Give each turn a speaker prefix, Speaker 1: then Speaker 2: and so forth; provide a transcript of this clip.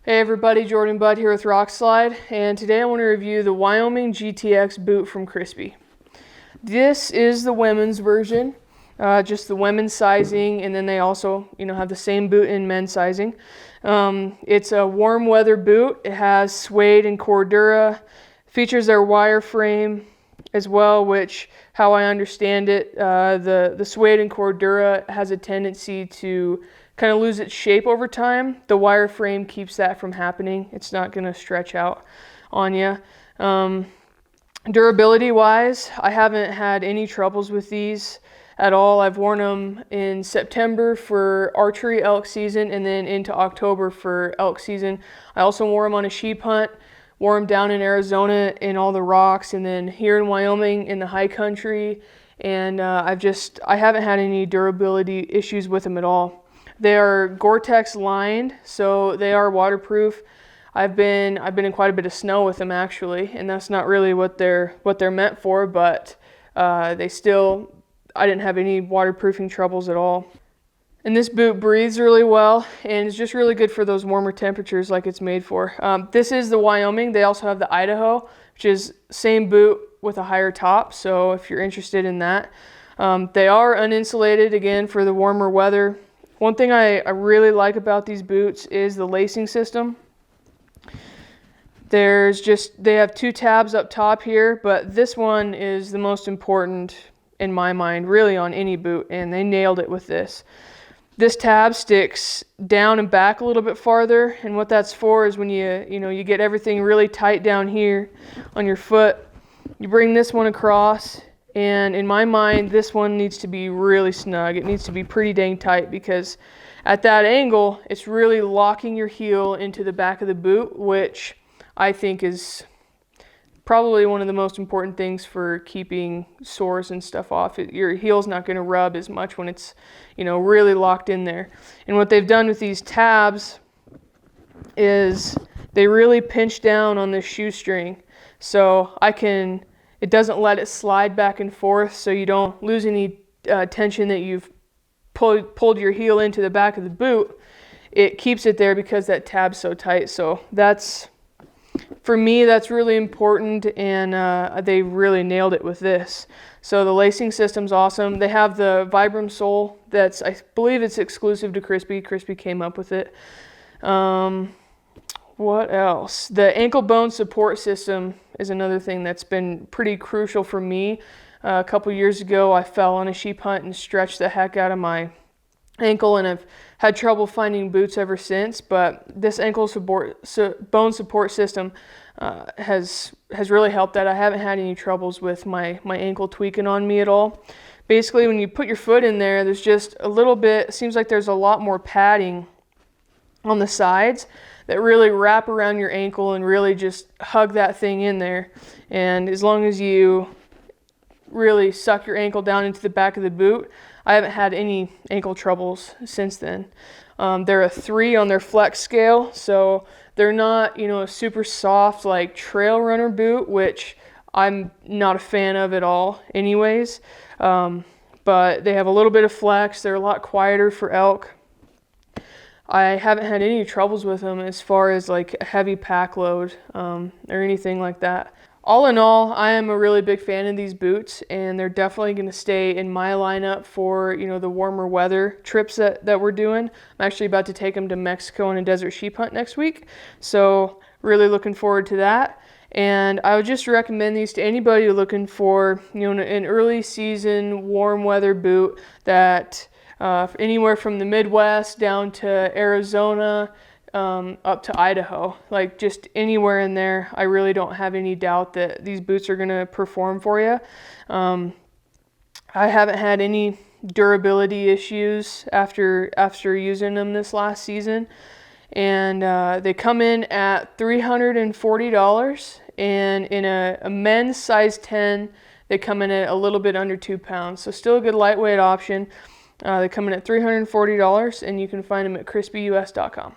Speaker 1: Hey everybody, Jordan Budd here with Rokstaffer, and today I want to review the Wyoming GTX boot from Crispi. This is the women's version, just the women's sizing, and then they also, have the same boot in men's sizing. It's a warm weather boot. It has suede and Cordura, features their wireframe as well, which, how I understand it, the suede and Cordura has a tendency to kind of lose its shape over time. The wireframe keeps that from happening. It's not going to stretch out on you. Durability wise, I haven't had any troubles with these at all. I've worn them in September for archery elk season and then into October for elk season. I also wore them on a sheep hunt, wore them down in Arizona in all the rocks, and then here in Wyoming in the high country. And I haven't had any durability issues with them at all. They are Gore-Tex lined, so they are waterproof. I've been in quite a bit of snow with them actually, and that's not really what they're meant for, but I didn't have any waterproofing troubles at all. And this boot breathes really well and is just really good for those warmer temperatures like it's made for. This is the Wyoming. They also have the Idaho, which is same boot with a higher top, so if you're interested in that. They are uninsulated again for the warmer weather. One thing I really like about these boots is the lacing system. They have two tabs up top here, but this one is the most important in my mind, really on any boot, and they nailed it with this. This tab sticks down and back a little bit farther, and what that's for is when you get everything really tight down here on your foot, you bring this one across. And in my mind, this one needs to be really snug. It needs to be pretty dang tight because at that angle, it's really locking your heel into the back of the boot, which I think is probably one of the most important things for keeping sores and stuff off. Your heel's not going to rub as much when it's, really locked in there. And what they've done with these tabs is they really pinch down on this shoestring. So it doesn't let it slide back and forth, so you don't lose any tension that you've pulled your heel into the back of the boot. It keeps it there because that tab's so tight. So for me, that's really important, and they really nailed it with this. So the lacing system's awesome. They have the Vibram sole I believe it's exclusive to Crispi. Crispi came up with it. What else? The ankle bone support system is another thing that's been pretty crucial for me. A couple years ago, I fell on a sheep hunt and stretched the heck out of my ankle, and I've had trouble finding boots ever since. But this ankle bone support system has really helped that. I haven't had any troubles with my ankle tweaking on me at all. Basically, when you put your foot in there, there's just a little bit, it seems like there's a lot more padding on the sides that really wrap around your ankle and really just hug that thing in there. And as long as you really suck your ankle down into the back of the boot, I haven't had any ankle troubles since then. They're a 3 on their flex scale, so they're not, a super soft like trail runner boot, which I'm not a fan of at all anyways. But they have a little bit of flex. They're a lot quieter for elk. I haven't had any troubles with them as far as like a heavy pack load or anything like that. All in all, I am a really big fan of these boots, and they're definitely going to stay in my lineup for the warmer weather trips that we're doing. I'm actually about to take them to Mexico on a desert sheep hunt next week, so really looking forward to that. And I would just recommend these to anybody looking for an early season warm weather boot that anywhere from the Midwest down to Arizona, up to Idaho, like just anywhere in there. I really don't have any doubt that these boots are going to perform for you. I haven't had any durability issues after using them this last season, and they come in at $340, and in a men's size 10, they come in at a little bit under 2 pounds, so still a good lightweight option. They come in at $340, and you can find them at crispius.com.